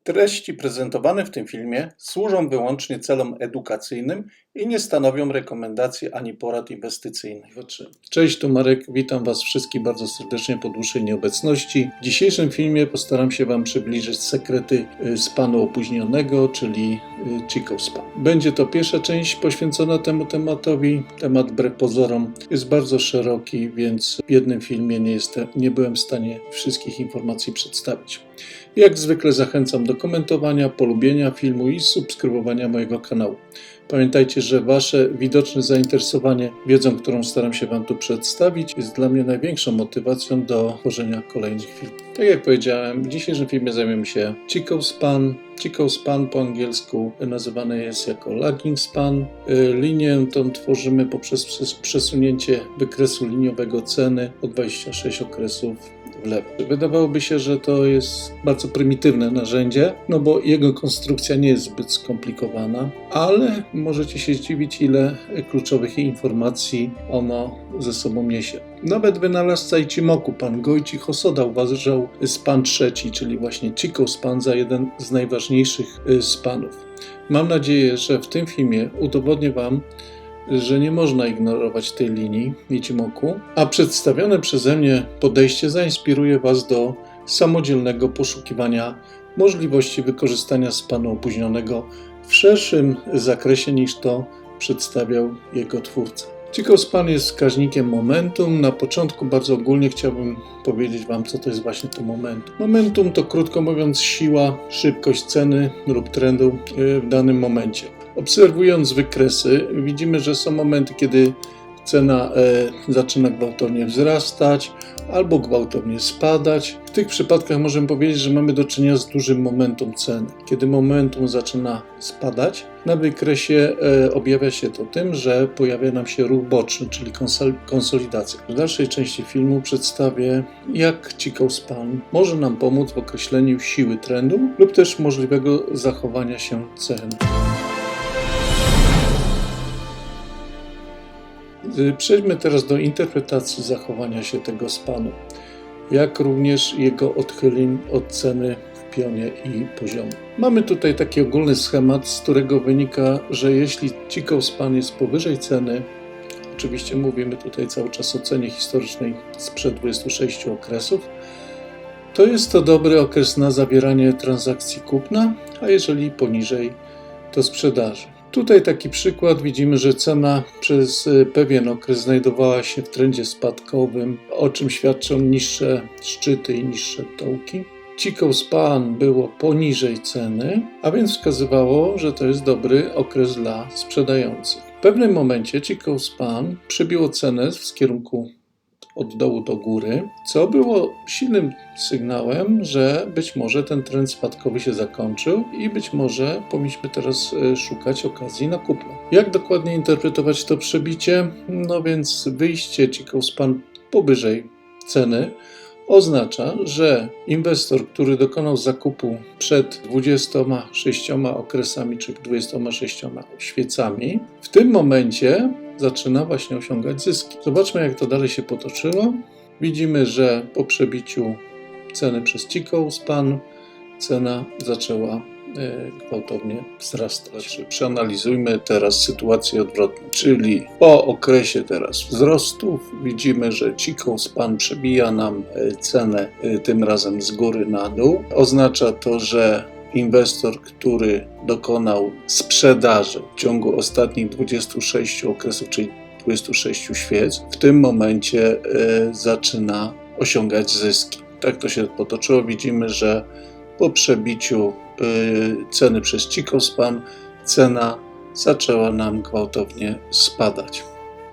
Treści prezentowane w tym filmie służą wyłącznie celom edukacyjnym i nie stanowią rekomendacji ani porad inwestycyjnych. Cześć, tu Marek, witam Was wszystkich bardzo serdecznie po dłuższej nieobecności. W dzisiejszym filmie postaram się Wam przybliżyć sekrety spanu opóźnionego, czyli Chico Span. Będzie to pierwsza część poświęcona temu tematowi. Temat wbrew pozorom jest bardzo szeroki, więc w jednym filmie nie byłem w stanie wszystkich informacji przedstawić. Jak zwykle zachęcam do komentowania, polubienia filmu i subskrybowania mojego kanału. Pamiętajcie, że Wasze widoczne zainteresowanie wiedzą, którą staram się Wam tu przedstawić, jest dla mnie największą motywacją do tworzenia kolejnych filmów. Tak jak powiedziałem, w dzisiejszym filmie zajmiemy się Chico Span. Chico Span po angielsku nazywane jest jako lagging span. Linię tą tworzymy poprzez przesunięcie wykresu liniowego ceny o 26 okresów w lewo. Wydawałoby się, że to jest bardzo prymitywne narzędzie, no bo jego konstrukcja nie jest zbyt skomplikowana, ale możecie się zdziwić, ile kluczowych informacji ono ze sobą niesie. Nawet wynalazca Ichimoku, pan Goichi Hosoda, uważał span trzeci, czyli właśnie Chico Span, za jeden z najważniejszych spanów. Mam nadzieję, że w tym filmie udowodnię Wam, że nie można ignorować tej linii Ichimoku, a przedstawione przeze mnie podejście zainspiruje Was do samodzielnego poszukiwania możliwości wykorzystania spanu opóźnionego w szerszym zakresie niż to przedstawiał jego twórca. Chico Span jest wskaźnikiem momentum. Na początku bardzo ogólnie chciałbym powiedzieć Wam, co to jest właśnie to momentum. Momentum to, krótko mówiąc, siła, szybkość ceny lub trendu w danym momencie. Obserwując wykresy, widzimy, że są momenty, kiedy cena zaczyna gwałtownie wzrastać albo gwałtownie spadać. W tych przypadkach możemy powiedzieć, że mamy do czynienia z dużym momentum ceny. Kiedy momentum zaczyna spadać, na wykresie objawia się to tym, że pojawia nam się ruch boczny, czyli konsolidacja. W dalszej części filmu przedstawię, jak Chico Span może nam pomóc w określeniu siły trendu lub też możliwego zachowania się cen. Przejdźmy teraz do interpretacji zachowania się tego spanu, jak również jego odchyleń od ceny w pionie i poziomie. Mamy tutaj taki ogólny schemat, z którego wynika, że jeśli Chico Span jest powyżej ceny, oczywiście mówimy tutaj cały czas o cenie historycznej sprzed 26 okresów, to jest to dobry okres na zawieranie transakcji kupna, a jeżeli poniżej, to sprzedaży. Tutaj taki przykład, widzimy, że cena przez pewien okres znajdowała się w trendzie spadkowym, o czym świadczą niższe szczyty i niższe dołki. Chico Span było poniżej ceny, a więc wskazywało, że to jest dobry okres dla sprzedających. W pewnym momencie Chico Span przebiło cenę w kierunku od dołu do góry, co było silnym sygnałem, że być może ten trend spadkowy się zakończył i być może powinniśmy teraz szukać okazji na kupno. Jak dokładnie interpretować to przebicie? No więc wyjście Chico Span powyżej ceny oznacza, że inwestor, który dokonał zakupu przed 26 okresami czy 26 świecami, w tym momencie zaczyna właśnie osiągać zyski. Zobaczmy, jak to dalej się potoczyło. Widzimy, że po przebiciu ceny przez Chico Span cena zaczęła gwałtownie wzrastać. Przeanalizujmy teraz sytuację odwrotną, czyli po okresie teraz wzrostów widzimy, że Chico Span przebija nam cenę tym razem z góry na dół. Oznacza to, że inwestor, który dokonał sprzedaży w ciągu ostatnich 26 okresów, czyli 26 świec, w tym momencie zaczyna osiągać zyski. Tak to się potoczyło. Widzimy, że po przebiciu ceny przez Chico Span cena zaczęła nam gwałtownie spadać.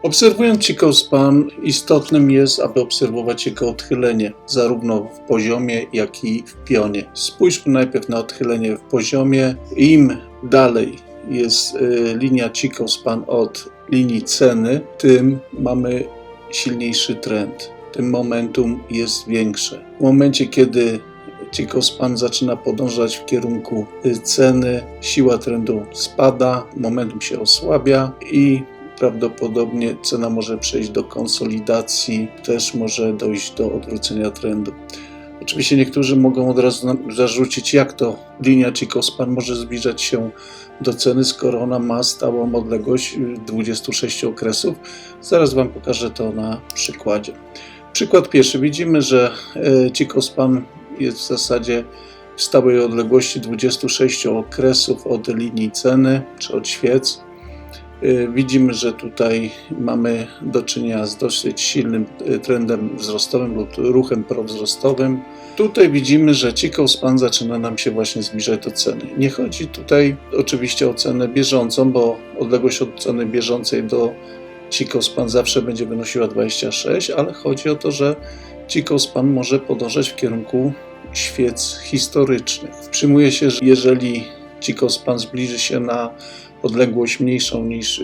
Obserwując Chico Span, istotnym jest, aby obserwować jego odchylenie, zarówno w poziomie, jak i w pionie. Spójrzmy najpierw na odchylenie w poziomie. Im dalej jest linia Chico Span od linii ceny, tym mamy silniejszy trend. Tym momentum jest większe. W momencie, kiedy Chico Span zaczyna podążać w kierunku ceny, siła trendu spada, momentum się osłabia i prawdopodobnie cena może przejść do konsolidacji, też może dojść do odwrócenia trendu. Oczywiście niektórzy mogą od razu zarzucić, jak to linia Chico-Span może zbliżać się do ceny, skoro ona ma stałą odległość 26 okresów. Zaraz Wam pokażę to na przykładzie. Przykład pierwszy. Widzimy, że Chico-Span jest w zasadzie w stałej odległości 26 okresów od linii ceny, czy od świec. Widzimy, że tutaj mamy do czynienia z dosyć silnym trendem wzrostowym lub ruchem prowzrostowym. Tutaj widzimy, że Chico-Span zaczyna nam się właśnie zbliżać do ceny. Nie chodzi tutaj oczywiście o cenę bieżącą, bo odległość od ceny bieżącej do Chico-Span zawsze będzie wynosiła 26, ale chodzi o to, że Chico-Span może podążać w kierunku świec historycznych. Przyjmuje się, że jeżeli Chico-Span zbliży się na odległość mniejszą niż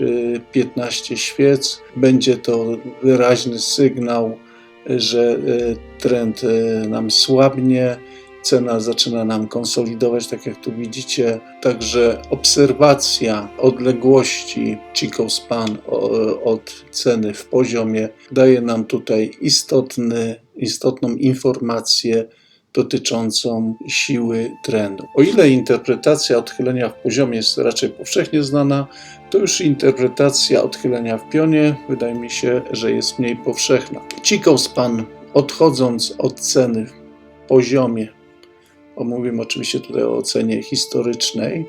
15 świec, będzie to wyraźny sygnał, że trend nam słabnie, cena zaczyna nam konsolidować, tak jak tu widzicie. Także obserwacja odległości Chico-Span od ceny w poziomie daje nam tutaj istotną informację dotyczącą siły trendu. O ile interpretacja odchylenia w poziomie jest raczej powszechnie znana, to już interpretacja odchylenia w pionie wydaje mi się, że jest mniej powszechna. Chico-Span, odchodząc od ceny w poziomie, bo mówimy oczywiście tutaj o ocenie historycznej,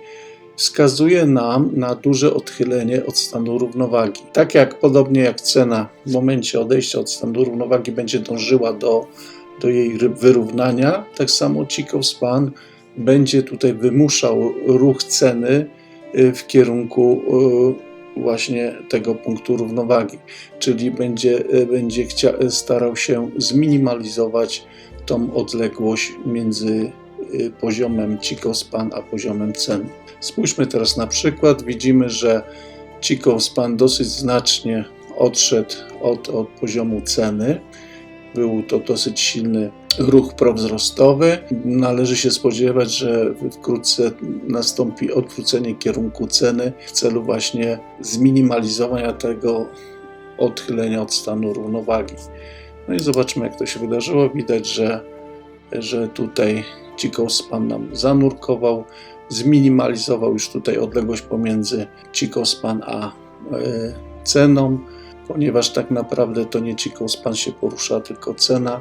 wskazuje nam na duże odchylenie od stanu równowagi. Tak jak podobnie jak cena w momencie odejścia od stanu równowagi będzie dążyła do jej wyrównania, tak samo Chico-Span będzie tutaj wymuszał ruch ceny w kierunku właśnie tego punktu równowagi, czyli będzie starał się zminimalizować tą odległość między poziomem Chico-Span a poziomem ceny. Spójrzmy teraz na przykład. Widzimy, że Chico-Span dosyć znacznie odszedł od poziomu ceny. Był to dosyć silny ruch prowzrostowy. Należy się spodziewać, że wkrótce nastąpi odwrócenie kierunku ceny w celu właśnie zminimalizowania tego odchylenia od stanu równowagi. No i zobaczmy, jak to się wydarzyło. Widać, że tutaj Chico-Span nam zanurkował, zminimalizował już tutaj odległość pomiędzy Chico-Span a ceną, ponieważ tak naprawdę to nie Chico-Span się porusza, tylko cena.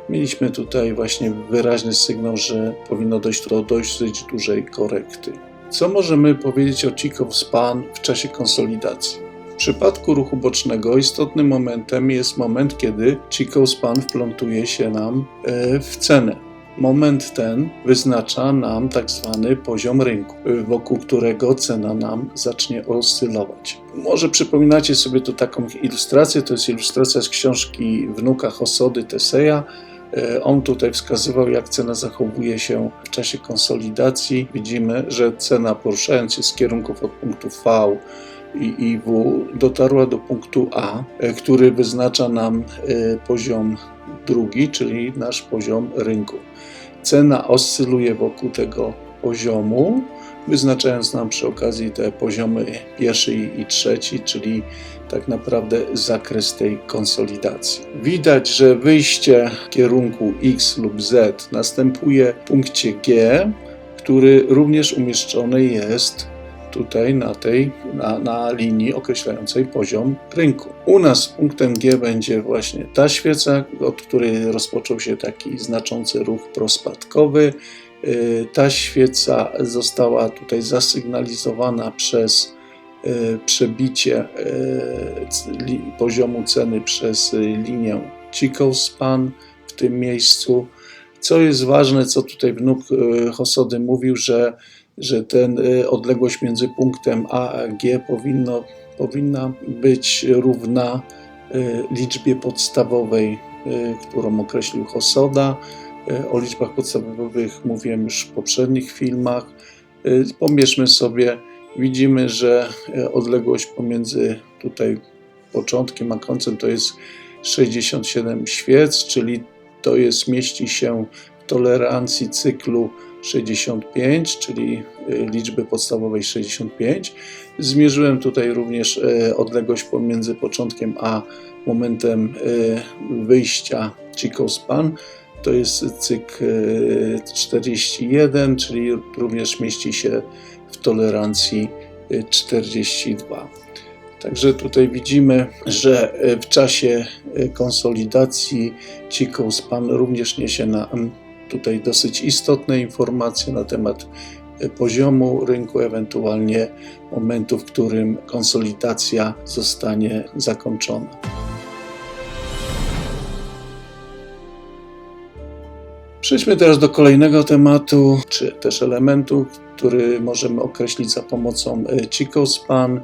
Mieliśmy tutaj właśnie wyraźny sygnał, że powinno dojść do dosyć dużej korekty. Co możemy powiedzieć o Chico-Span w czasie konsolidacji? W przypadku ruchu bocznego istotnym momentem jest moment, kiedy Chico-Span wplątuje się nam w cenę. Moment ten wyznacza nam tak zwany poziom rynku, wokół którego cena nam zacznie oscylować. Może przypominacie sobie tu taką ilustrację, to jest ilustracja z książki wnuka Hosody Teseja. On tutaj wskazywał, jak cena zachowuje się w czasie konsolidacji. Widzimy, że cena, poruszając się z kierunków od punktu V i W, dotarła do punktu A, który wyznacza nam poziom drugi, czyli nasz poziom rynku. Cena oscyluje wokół tego poziomu, wyznaczając nam przy okazji te poziomy pierwszy i trzeci, czyli tak naprawdę zakres tej konsolidacji. Widać, że wyjście w kierunku X lub Z następuje w punkcie G, który również umieszczony jest tutaj na linii określającej poziom rynku. U nas punktem G będzie właśnie ta świeca, od której rozpoczął się taki znaczący ruch prospadkowy. Ta świeca została tutaj zasygnalizowana przez przebicie poziomu ceny przez linię Chico-Span w tym miejscu. Co jest ważne, co tutaj wnuk Hosody mówił, że ten odległość między punktem A a G powinna być równa liczbie podstawowej, którą określił Hosoda. O liczbach podstawowych mówiłem już w poprzednich filmach. Pomierzmy sobie, widzimy, że odległość pomiędzy tutaj początkiem a końcem to jest 67 świec, czyli to mieści się w tolerancji cyklu 65, czyli liczby podstawowej 65. Zmierzyłem tutaj również odległość pomiędzy początkiem a momentem wyjścia Chico-Span. to jest cykl 41, czyli również mieści się w tolerancji 42. Także tutaj widzimy, że w czasie konsolidacji Chico-Span również niesie nam tutaj dosyć istotne informacje na temat poziomu rynku, ewentualnie momentu, w którym konsolidacja zostanie zakończona. Przejdźmy teraz do kolejnego tematu, czy też elementu, który możemy określić za pomocą Chico-Span,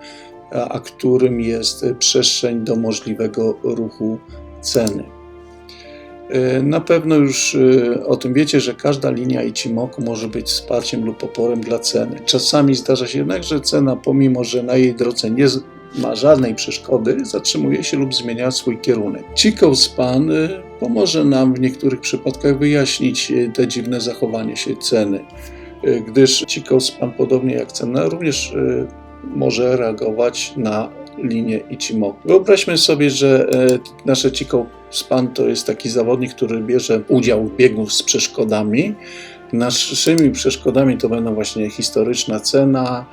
a którym jest przestrzeń do możliwego ruchu ceny. Na pewno już o tym wiecie, że każda linia Ichimoku może być wsparciem lub oporem dla ceny. Czasami zdarza się jednak, że cena, pomimo że na jej drodze nie ma żadnej przeszkody, zatrzymuje się lub zmienia swój kierunek. Chico-Span pomoże nam w niektórych przypadkach wyjaśnić te dziwne zachowanie się ceny, gdyż Chico-Span, podobnie jak cena, również może reagować na linię Ichimoku. Wyobraźmy sobie, że nasze Chico-Span to jest taki zawodnik, który bierze udział w biegu z przeszkodami. Naszymi przeszkodami to będą właśnie historyczna cena,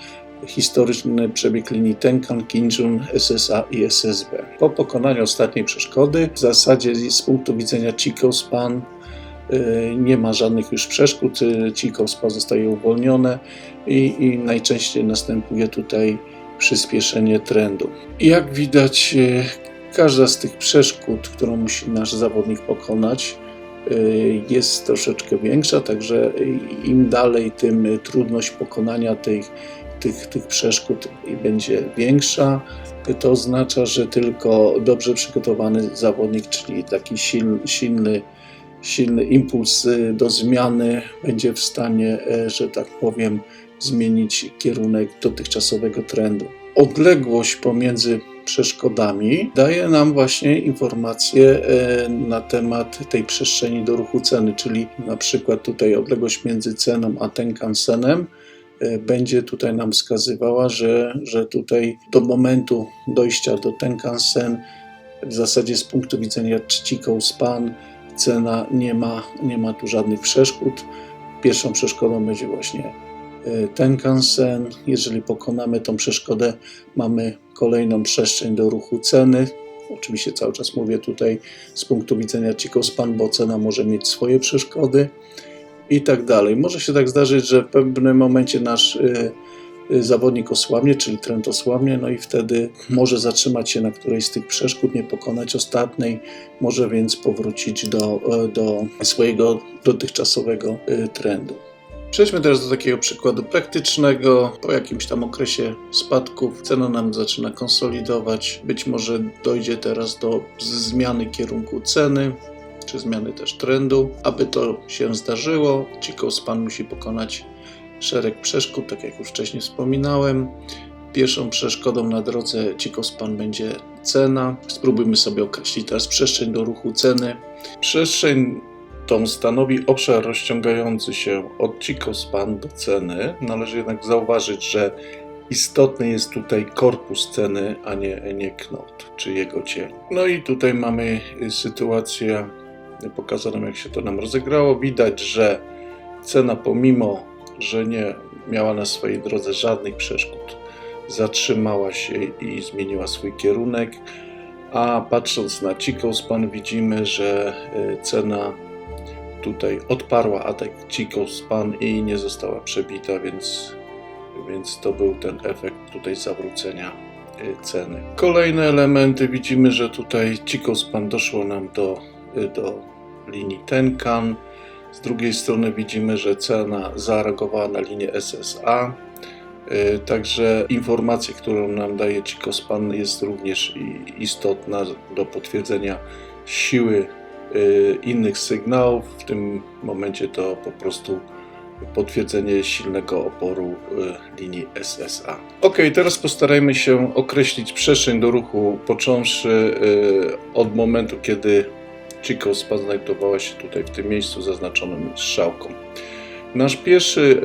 historyczny przebieg linii Tenkan, Kinjun, SSA i SSB. Po pokonaniu ostatniej przeszkody, w zasadzie z punktu widzenia Chico-Span nie ma żadnych już przeszkód, Chico-Span zostaje uwolnione i najczęściej następuje tutaj przyspieszenie trendu. Jak widać, każda z tych przeszkód, którą musi nasz zawodnik pokonać, jest troszeczkę większa, także im dalej, tym trudność pokonania tych przeszkód będzie większa. To oznacza, że tylko dobrze przygotowany zawodnik, czyli taki silny impuls do zmiany, będzie w stanie, że tak powiem, zmienić kierunek dotychczasowego trendu. Odległość pomiędzy przeszkodami daje nam właśnie informacje na temat tej przestrzeni do ruchu ceny, czyli na przykład tutaj odległość między ceną a Tenkan-senem będzie tutaj nam wskazywała, że tutaj do momentu dojścia do Tenkan-sen w zasadzie z punktu widzenia Chico-Span cena nie ma tu żadnych przeszkód. Pierwszą przeszkodą będzie właśnie Tenkan-sen. Jeżeli pokonamy tą przeszkodę, mamy kolejną przestrzeń do ruchu ceny. Oczywiście cały czas mówię tutaj z punktu widzenia Chico-Span, bo cena może mieć swoje przeszkody i tak dalej. Może się tak zdarzyć, że w pewnym momencie nasz zawodnik osłabnie, czyli trend osłabnie, no i wtedy może zatrzymać się na którejś z tych przeszkód, nie pokonać ostatniej, może więc powrócić do swojego dotychczasowego trendu. Przejdźmy teraz do takiego przykładu praktycznego. Po jakimś tam okresie spadków cena nam zaczyna konsolidować. Być może dojdzie teraz do zmiany kierunku ceny, czy zmiany też trendu. Aby to się zdarzyło, Chico-Span musi pokonać szereg przeszkód, tak jak już wcześniej wspominałem. Pierwszą przeszkodą na drodze Chico-Span będzie cena. Spróbujmy sobie określić teraz przestrzeń do ruchu ceny. Przestrzeń tą stanowi obszar rozciągający się od Chico-Span do ceny. Należy jednak zauważyć, że istotny jest tutaj korpus ceny, a nie knot, czy jego cień. No i tutaj mamy sytuację pokazaną, jak się to nam rozegrało. Widać, że cena, pomimo że nie miała na swojej drodze żadnych przeszkód, zatrzymała się i zmieniła swój kierunek, a patrząc na Chico-Span widzimy, że cena tutaj odparła atak Chico-Span i nie została przebita, więc to był ten efekt tutaj zawrócenia ceny. Kolejne elementy, widzimy, że tutaj Chico-Span doszło nam do linii Tenkan. Z drugiej strony widzimy, że cena zareagowała na linię SSA. Także informacja, którą nam daje Chico-Span, jest również istotna do potwierdzenia siły innych sygnałów. W tym momencie to po prostu potwierdzenie silnego oporu linii SSA. Ok, teraz postarajmy się określić przestrzeń do ruchu, począwszy od momentu, kiedy Chico-Span znajdowała się tutaj w tym miejscu zaznaczonym strzałką. Nasz pierwszy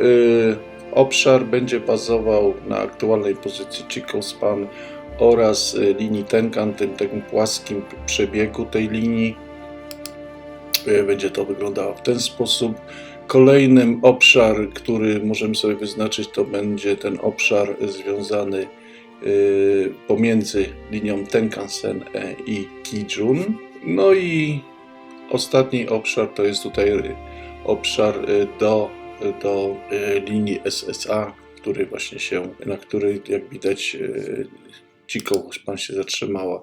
obszar będzie bazował na aktualnej pozycji Chico-Span oraz linii Tenkan, tym płaskim przebiegu tej linii. będzie to wyglądało w ten sposób. Kolejnym obszar, który możemy sobie wyznaczyć, to będzie ten obszar związany pomiędzy linią Tenkan-sen i Kijun. No i ostatni obszar to jest tutaj obszar do linii SSA, który właśnie na której, jak widać, Chikou-span się zatrzymała.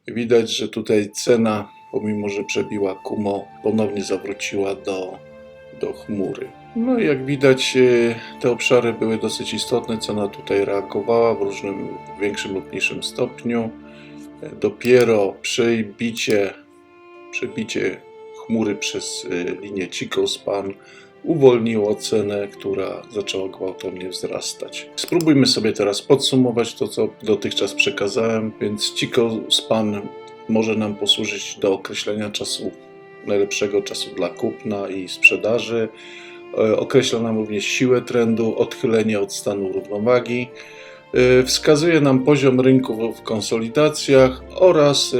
Widać, że tutaj cena, pomimo że przebiła Kumo, ponownie zawróciła do chmury. No i jak widać, te obszary były dosyć istotne, cena tutaj reagowała w większym lub mniejszym stopniu. Dopiero przebicie chmury przez linię Chikou-span uwolniło cenę, która zaczęła gwałtownie wzrastać. Spróbujmy sobie teraz podsumować to, co dotychczas przekazałem, więc Chikou-span może nam posłużyć do określenia najlepszego czasu dla kupna i sprzedaży. Określa nam również siłę trendu, odchylenie od stanu równowagi. Wskazuje nam poziom rynku w konsolidacjach oraz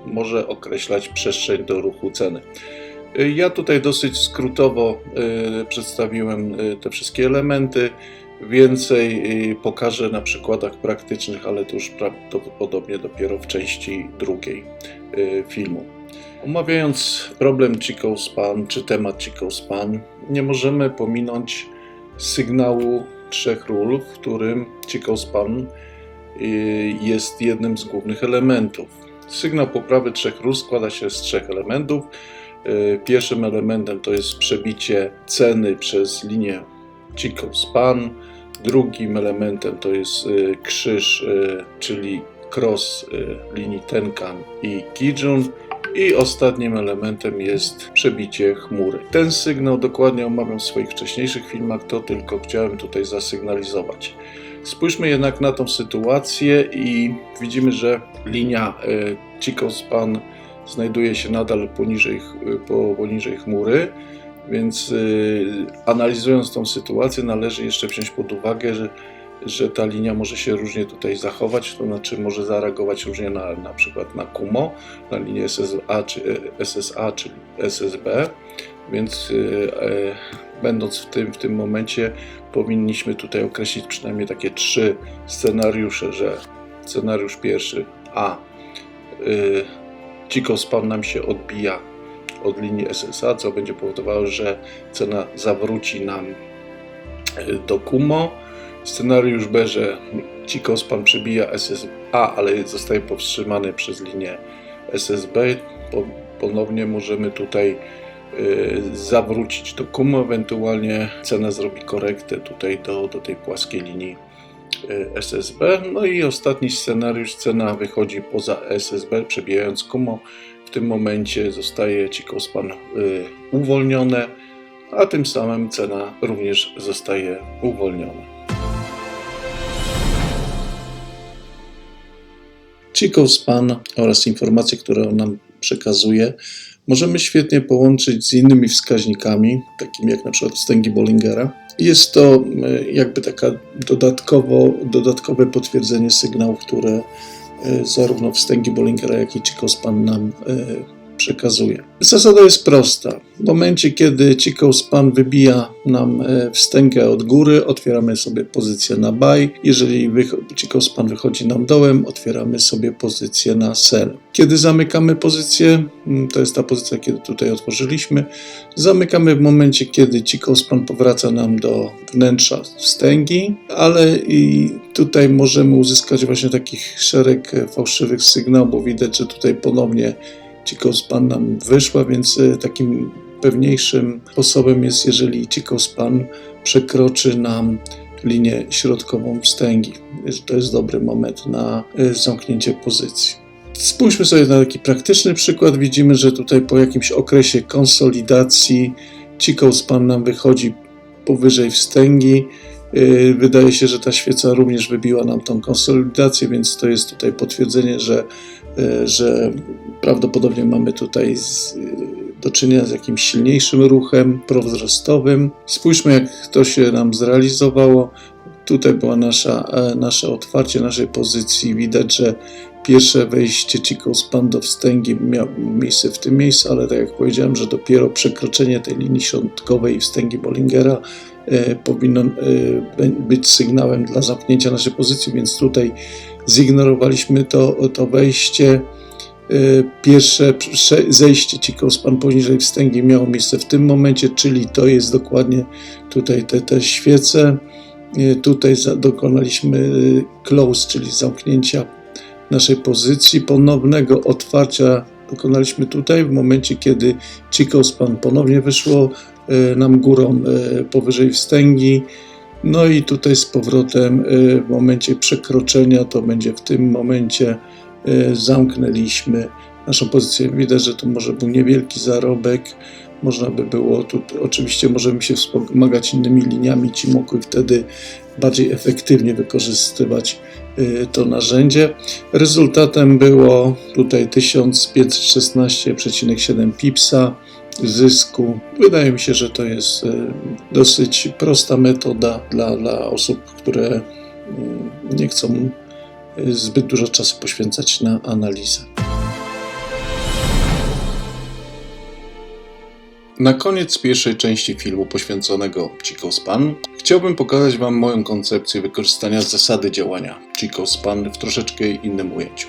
może określać przestrzeń do ruchu ceny. Ja tutaj dosyć skrótowo przedstawiłem te wszystkie elementy. Więcej pokażę na przykładach praktycznych, ale to już prawdopodobnie dopiero w części drugiej filmu. Omawiając problem Chikou-span czy temat Chikou-span, nie możemy pominąć sygnału 3 ról, w którym Chikou-span jest jednym z głównych elementów. Sygnał poprawy 3 ról składa się z 3 elementów. Pierwszym elementem to jest przebicie ceny przez linię Chikou-span. Drugim elementem to jest krzyż, czyli cross linii Tenkan i Kijun. I ostatnim elementem jest przebicie chmury. Ten sygnał dokładnie omawiam w swoich wcześniejszych filmach, to tylko chciałem tutaj zasygnalizować. Spójrzmy jednak na tą sytuację i widzimy, że linia Chikou-span znajduje się nadal poniżej chmury, więc analizując tą sytuację należy jeszcze wziąć pod uwagę, że ta linia może się różnie tutaj zachować, to znaczy może zareagować różnie na przykład na Kumo, na linię SSA czy SSB, więc będąc w tym momencie powinniśmy tutaj określić przynajmniej takie 3 scenariusze, że scenariusz pierwszy A, Chikou-span nam się odbija od linii SSA, co będzie powodowało, że cena zawróci nam do Kumo. Scenariusz B, że Chikou-span przebija SSA, ale zostaje powstrzymany przez linię SSB. Ponownie możemy tutaj zawrócić do Kumo, ewentualnie cena zrobi korektę tutaj do tej płaskiej linii SSB. No i ostatni scenariusz, cena wychodzi poza SSB, przebijając Kumo. W tym momencie zostaje Chikou-span uwolnione, a tym samym cena również zostaje uwolniona. Chikou-span oraz informacje, które on nam przekazuje, możemy świetnie połączyć z innymi wskaźnikami, takimi jak na przykład wstęgi Bollingera. Jest to jakby taka dodatkowe potwierdzenie sygnałów, które zarówno wstęgi Bollingera, jak i Chikou-span nam przekazuje. Zasada jest prosta. W momencie, kiedy Chikou-span wybija nam wstęgę od góry, otwieramy sobie pozycję na buy. Jeżeli Chikou-span wychodzi nam dołem, otwieramy sobie pozycję na sell. Kiedy zamykamy pozycję, to jest ta pozycja, kiedy tutaj otworzyliśmy, zamykamy w momencie, kiedy Chikou-span powraca nam do wnętrza wstęgi, ale i tutaj możemy uzyskać właśnie takich szereg fałszywych sygnałów, bo widać, że tutaj ponownie Chikou-span nam wyszła, więc takim pewniejszym sposobem jest, jeżeli Chikou-span przekroczy nam linię środkową wstęgi. To jest dobry moment na zamknięcie pozycji. Spójrzmy sobie na taki praktyczny przykład. Widzimy, że tutaj po jakimś okresie konsolidacji Chikou-span nam wychodzi powyżej wstęgi. Wydaje się, że ta świeca również wybiła nam tą konsolidację, więc to jest tutaj potwierdzenie, że prawdopodobnie mamy tutaj do czynienia z jakimś silniejszym ruchem prowzrostowym. Spójrzmy, jak to się nam zrealizowało. Tutaj było nasze otwarcie naszej pozycji. Widać, że pierwsze wejście Chico Span do wstęgi miało miejsce w tym miejscu, ale tak jak powiedziałem, że dopiero przekroczenie tej linii środkowej i wstęgi Bollingera powinno być sygnałem dla zamknięcia naszej pozycji, więc tutaj zignorowaliśmy to wejście. Pierwsze zejście Chico Span poniżej wstęgi miało miejsce w tym momencie, czyli to jest dokładnie tutaj te świece. Tutaj dokonaliśmy close, czyli zamknięcia naszej pozycji. Ponownego otwarcia dokonaliśmy tutaj w momencie, kiedy Chico Span ponownie wyszło nam górą powyżej wstęgi. No i tutaj z powrotem w momencie przekroczenia, to będzie w tym momencie, zamknęliśmy naszą pozycję. Widać, że to może był niewielki zarobek. Można by było tu, oczywiście możemy się wspomagać innymi liniami Ichimoku i wtedy bardziej efektywnie wykorzystywać to narzędzie. Rezultatem było tutaj 1516,7 pipsa zysku. Wydaje mi się, że to jest dosyć prosta metoda dla osób, które nie chcą zbyt dużo czasu poświęcać na analizę. Na koniec pierwszej części filmu poświęconego Chico Span chciałbym pokazać Wam moją koncepcję wykorzystania zasady działania Chico Span w troszeczkę innym ujęciu.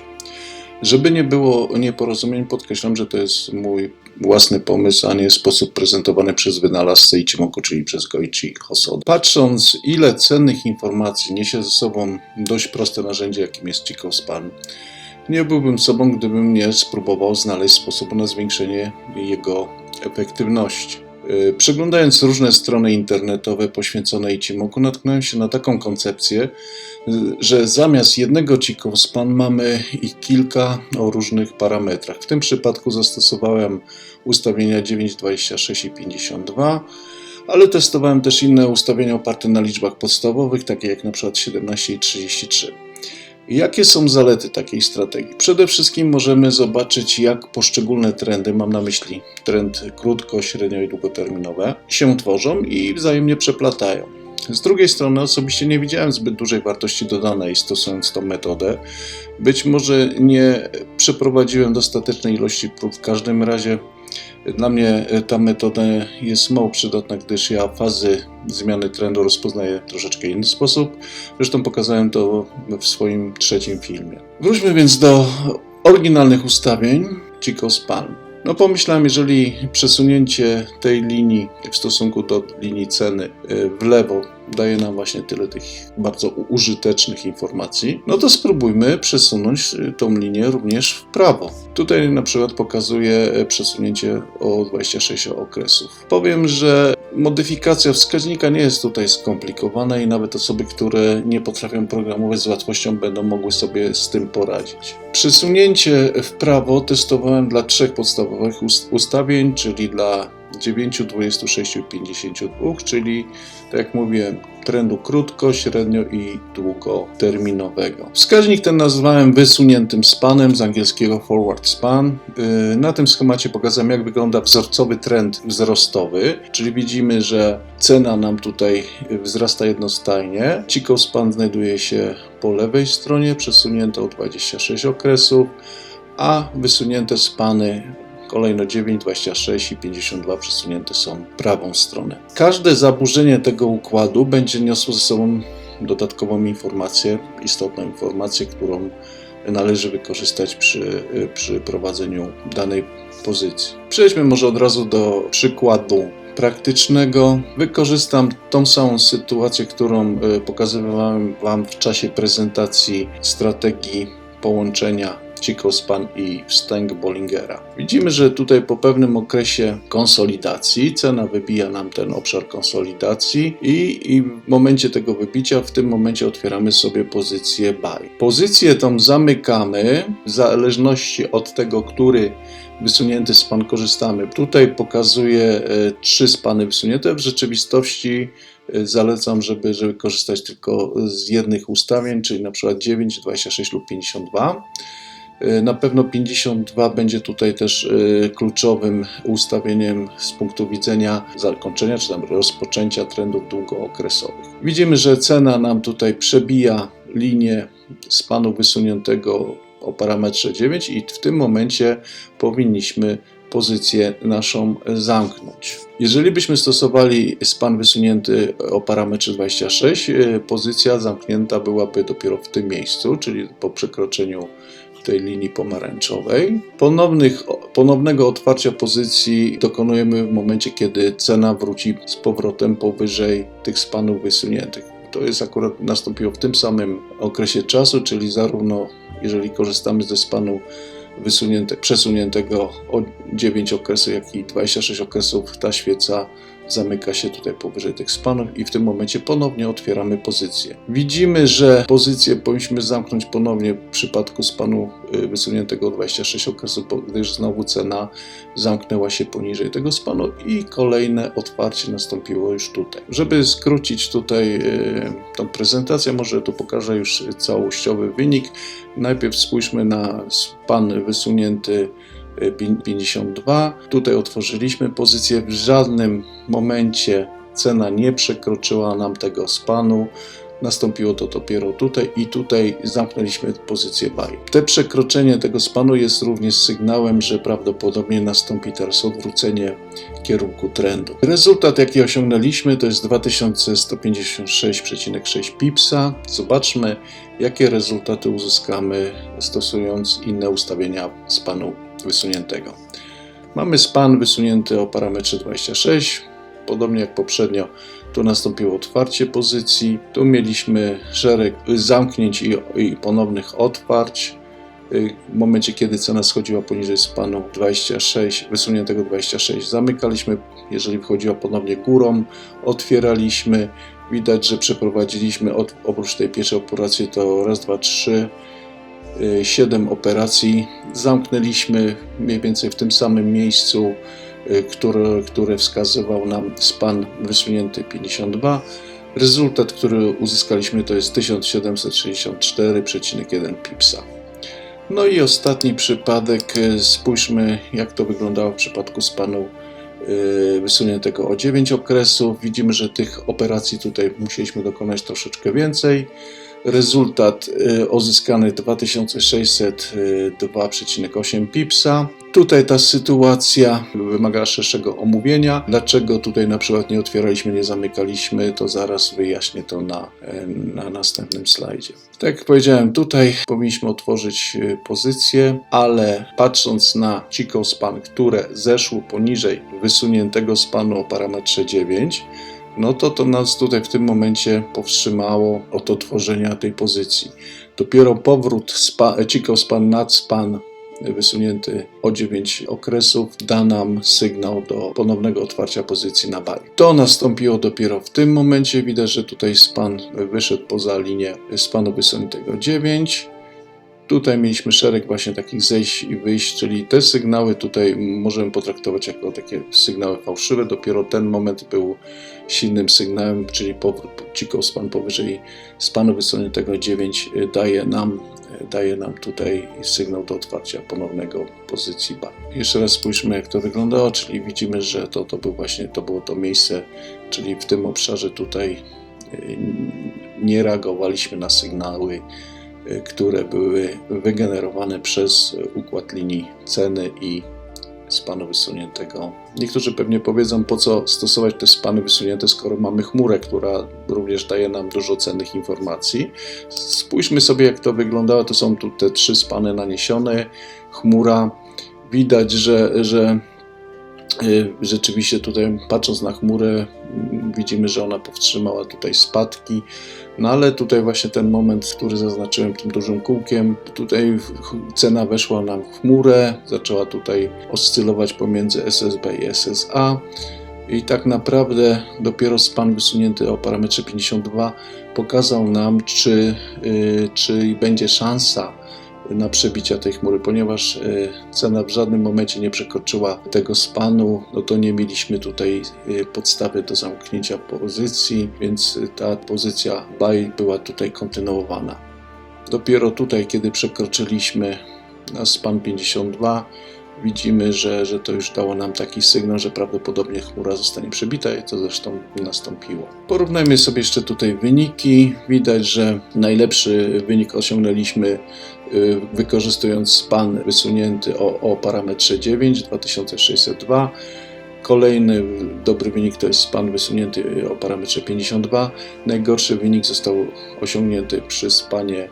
Żeby nie było nieporozumień, podkreślam, że to jest mój własny pomysł, a nie sposób prezentowany przez wynalazcę Ichimoku, czyli przez Goichi Hosoda. Patrząc, ile cennych informacji niesie ze sobą dość proste narzędzie, jakim jest Chico Span, nie byłbym sobą, gdybym nie spróbował znaleźć sposobu na zwiększenie jego efektywności. Przeglądając różne strony internetowe poświęcone Ichimoku, natknąłem się na taką koncepcję, że zamiast jednego Chico Span mamy ich kilka o różnych parametrach. W tym przypadku zastosowałem ustawienia 9, 26 i 52, ale testowałem też inne ustawienia oparte na liczbach podstawowych, takie jak na przykład 17 i 33. Jakie są zalety takiej strategii? Przede wszystkim możemy zobaczyć, jak poszczególne trendy, mam na myśli trend krótko, średnio i długoterminowe, się tworzą i wzajemnie przeplatają. Z drugiej strony osobiście nie widziałem zbyt dużej wartości dodanej stosując tą metodę. Być może nie przeprowadziłem dostatecznej ilości prób, w każdym razie dla mnie ta metoda jest mało przydatna, gdyż ja fazy zmiany trendu rozpoznaję w troszeczkę inny sposób. Zresztą pokazałem to w swoim trzecim filmie. Wróćmy więc do oryginalnych ustawień Chico Span. Pomyślałem, jeżeli przesunięcie tej linii w stosunku do linii ceny w lewo daje nam właśnie tyle tych bardzo użytecznych informacji, to spróbujmy przesunąć tą linię również w prawo. Tutaj na przykład pokazuję przesunięcie o 26 okresów. Powiem, że modyfikacja wskaźnika nie jest tutaj skomplikowana i nawet osoby, które nie potrafią programować z łatwością, będą mogły sobie z tym poradzić. Przesunięcie w prawo testowałem dla 3 podstawowych ustawień, czyli dla 9, 26 i 52, czyli tak jak mówiłem, trendu krótko, średnio i długoterminowego. Wskaźnik ten nazwałem wysuniętym spanem, z angielskiego forward span. Na tym schemacie pokazałem, jak wygląda wzorcowy trend wzrostowy, czyli widzimy, że cena nam tutaj wzrasta jednostajnie. Chico Span znajduje się po lewej stronie, przesunięte o 26 okresów, a wysunięte spany kolejno 9, 26 i 52 przesunięte są w prawą stronę. Każde zaburzenie tego układu będzie niosło ze sobą dodatkową informację, istotną informację, którą należy wykorzystać przy prowadzeniu danej pozycji. Przejdźmy może od razu do przykładu praktycznego. Wykorzystam tą samą sytuację, którą pokazywałem Wam w czasie prezentacji strategii połączenia Chico Span i wstęg Bollingera. Widzimy, że tutaj po pewnym okresie konsolidacji cena wybija nam ten obszar konsolidacji i w momencie tego wybicia, w tym momencie otwieramy sobie pozycję buy. Pozycję tą zamykamy w zależności od tego, który wysunięty span korzystamy. Tutaj pokazuję 3 spany wysunięte. W rzeczywistości zalecam, żeby korzystać tylko z jednych ustawień, czyli na przykład 9, 26 lub 52. Na pewno 52 będzie tutaj też kluczowym ustawieniem z punktu widzenia zakończenia czy tam rozpoczęcia trendów długookresowych. Widzimy, że cena nam tutaj przebija linię spanu wysuniętego o parametrze 9 i w tym momencie powinniśmy pozycję naszą zamknąć. Jeżeli byśmy stosowali span wysunięty o parametrze 26, pozycja zamknięta byłaby dopiero w tym miejscu, czyli po przekroczeniu tej linii pomarańczowej. Ponownego otwarcia pozycji dokonujemy w momencie, kiedy cena wróci z powrotem powyżej tych spanów wysuniętych. To jest akurat nastąpiło w tym samym okresie czasu, czyli zarówno jeżeli korzystamy ze spanu przesuniętego o 9 okresów, jak i 26 okresów, ta świeca zamyka się tutaj powyżej tych spanów i w tym momencie ponownie otwieramy pozycję. Widzimy, że pozycję powinniśmy zamknąć ponownie w przypadku spanu wysuniętego o 26 okresów, gdyż znowu cena zamknęła się poniżej tego spanu i kolejne otwarcie nastąpiło już tutaj. Żeby skrócić tutaj tą prezentację, może tu pokażę już całościowy wynik. Najpierw spójrzmy na span wysunięty 52. Tutaj otworzyliśmy pozycję, w żadnym momencie cena nie przekroczyła nam tego spanu. Nastąpiło to dopiero tutaj i tutaj zamknęliśmy pozycję buy. Te przekroczenie tego spanu jest również sygnałem, że prawdopodobnie nastąpi teraz odwrócenie kierunku trendu. Rezultat, jaki osiągnęliśmy, to jest 2156,6 pipsa. Zobaczmy, jakie rezultaty uzyskamy stosując inne ustawienia spanu wysuniętego. Mamy span wysunięty o parametrze 26. Podobnie jak poprzednio, tu nastąpiło otwarcie pozycji. Tu mieliśmy szereg zamknięć i ponownych otwarć. W momencie, kiedy cena schodziła poniżej spanu 26, wysuniętego 26, zamykaliśmy. Jeżeli wchodziła ponownie górą, otwieraliśmy. Widać, że przeprowadziliśmy oprócz tej pierwszej operacji to raz, dwa, trzy, 7 operacji. Zamknęliśmy mniej więcej w tym samym miejscu, które wskazywał nam span wysunięty 52. Rezultat, który uzyskaliśmy, to jest 1764,1 pipsa. No i ostatni przypadek, spójrzmy, jak to wyglądało w przypadku spanu wysuniętego o 9 okresów. Widzimy, że tych operacji tutaj musieliśmy dokonać troszeczkę więcej. Rezultat uzyskany 2602,8 pipsa. Tutaj ta sytuacja wymaga szerszego omówienia. Dlaczego tutaj na przykład nie otwieraliśmy, nie zamykaliśmy, to zaraz wyjaśnię to na następnym slajdzie. Tak jak powiedziałem, tutaj powinniśmy otworzyć pozycję, ale patrząc na Chico span, które zeszło poniżej wysuniętego spanu o parametrze 9, no to nas tutaj w tym momencie powstrzymało od otworzenia tej pozycji. Dopiero powrót Chico span nad span wysunięty o 9 okresów da nam sygnał do ponownego otwarcia pozycji na buy. To nastąpiło dopiero w tym momencie. Widać, że tutaj span wyszedł poza linię spanu wysuniętego 9. Tutaj mieliśmy szereg właśnie takich zejść i wyjść, czyli te sygnały tutaj możemy potraktować jako takie sygnały fałszywe. Dopiero ten moment był silnym sygnałem, czyli powrót Chico span powyżej spanu wysuniętego 9 daje nam tutaj sygnał do otwarcia ponownego pozycji buy. Jeszcze raz spójrzmy, jak to wyglądało, czyli widzimy, że to było to miejsce, czyli w tym obszarze tutaj nie reagowaliśmy na sygnały, które były wygenerowane przez układ linii ceny i spanu wysuniętego. Niektórzy pewnie powiedzą, po co stosować te spany wysunięte, skoro mamy chmurę, która również daje nam dużo cennych informacji. Spójrzmy sobie, jak to wyglądało. To są tu te 3 spany naniesione. Chmura. Widać, że rzeczywiście tutaj, patrząc na chmurę, widzimy, że ona powstrzymała tutaj spadki. No ale tutaj właśnie ten moment, który zaznaczyłem tym dużym kółkiem, tutaj cena weszła nam w chmurę, zaczęła tutaj oscylować pomiędzy SSB i SSA i tak naprawdę dopiero span wysunięty o parametrze 52 pokazał nam, czy będzie szansa na przebicia tej chmury, ponieważ cena w żadnym momencie nie przekroczyła tego spanu, no to nie mieliśmy tutaj podstawy do zamknięcia pozycji, więc ta pozycja buy była tutaj kontynuowana. Dopiero tutaj, kiedy przekroczyliśmy na span 52, widzimy, że to już dało nam taki sygnał, że prawdopodobnie chmura zostanie przebita i to zresztą nastąpiło. Porównajmy sobie jeszcze tutaj wyniki. Widać, że najlepszy wynik osiągnęliśmy wykorzystując span wysunięty o parametrze 9, 2602. Kolejny dobry wynik to jest span wysunięty o parametrze 52. Najgorszy wynik został osiągnięty przy spanie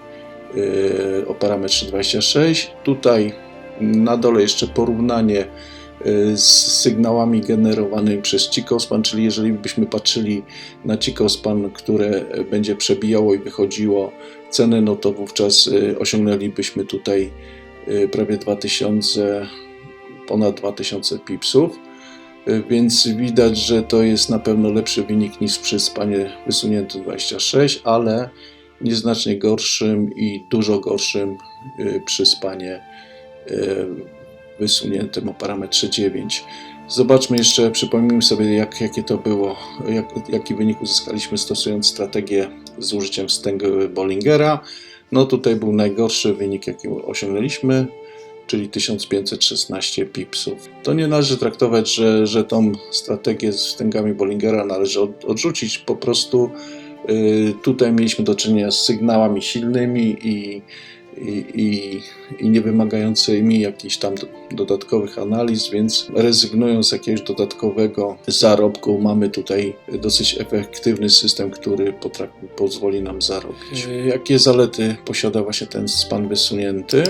o parametrze 26. Tutaj na dole jeszcze porównanie z sygnałami generowanymi przez Cikospan, czyli jeżeli byśmy patrzyli na Cikospan, które będzie przebijało i wychodziło ceny, no to wówczas osiągnęlibyśmy tutaj prawie 2000, ponad 2000 pipsów. Więc widać, że to jest na pewno lepszy wynik niż przy spanie wysuniętym 26, ale nieznacznie gorszym i dużo gorszym przy spanie wysuniętym o parametrze 9. Zobaczmy jeszcze, przypomnijmy sobie jakie to było, jaki wynik uzyskaliśmy stosując strategię z użyciem wstęgu Bollingera. No tutaj był najgorszy wynik jaki osiągnęliśmy, czyli 1516 pipsów. To nie należy traktować, że tą strategię z wstęgami Bollingera należy odrzucić, po prostu tutaj mieliśmy do czynienia z sygnałami silnymi i nie wymagającymi jakichś tam dodatkowych analiz, więc rezygnując z jakiegoś dodatkowego zarobku, mamy tutaj dosyć efektywny system, który pozwoli nam zarobić. Jakie zalety posiada właśnie ten span wysunięty?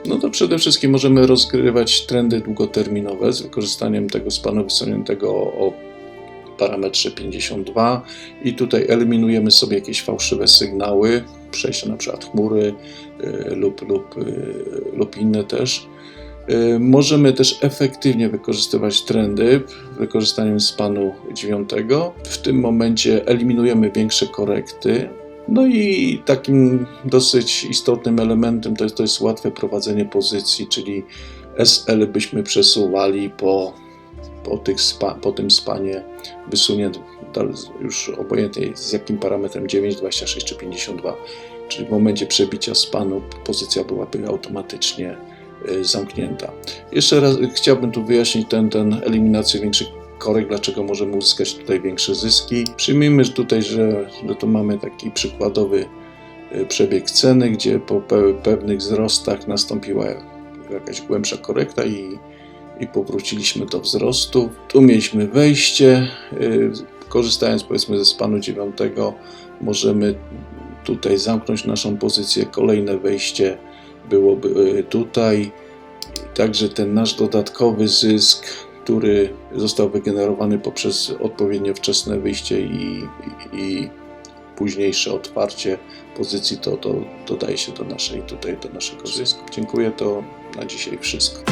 No to przede wszystkim możemy rozgrywać trendy długoterminowe z wykorzystaniem tego spanu wysuniętego o parametrze 52 i tutaj eliminujemy sobie jakieś fałszywe sygnały, przejścia na przykład chmury lub inne też. Możemy też efektywnie wykorzystywać trendy wykorzystaniem spanu 9. W tym momencie eliminujemy większe korekty. No i takim dosyć istotnym elementem to jest łatwe prowadzenie pozycji, czyli SL byśmy przesuwali po tym spanie wysuniętym, już obojętnie z jakim parametrem 9, 26 czy 52. Czyli w momencie przebicia spanu pozycja byłaby automatycznie zamknięta. Jeszcze raz chciałbym tu wyjaśnić tę eliminację większych korekt, dlaczego możemy uzyskać tutaj większe zyski. Przyjmijmy tutaj, że tu mamy taki przykładowy przebieg ceny, gdzie po pewnych wzrostach nastąpiła jakaś głębsza korekta i powróciliśmy do wzrostu. Tu mieliśmy wejście, korzystając powiedzmy ze spanu 9, możemy tutaj zamknąć naszą pozycję, kolejne wejście byłoby tutaj, także ten nasz dodatkowy zysk, który został wygenerowany poprzez odpowiednio wczesne wyjście i późniejsze otwarcie pozycji, to dodaje się do naszego zysku. Dziękuję, to na dzisiaj wszystko.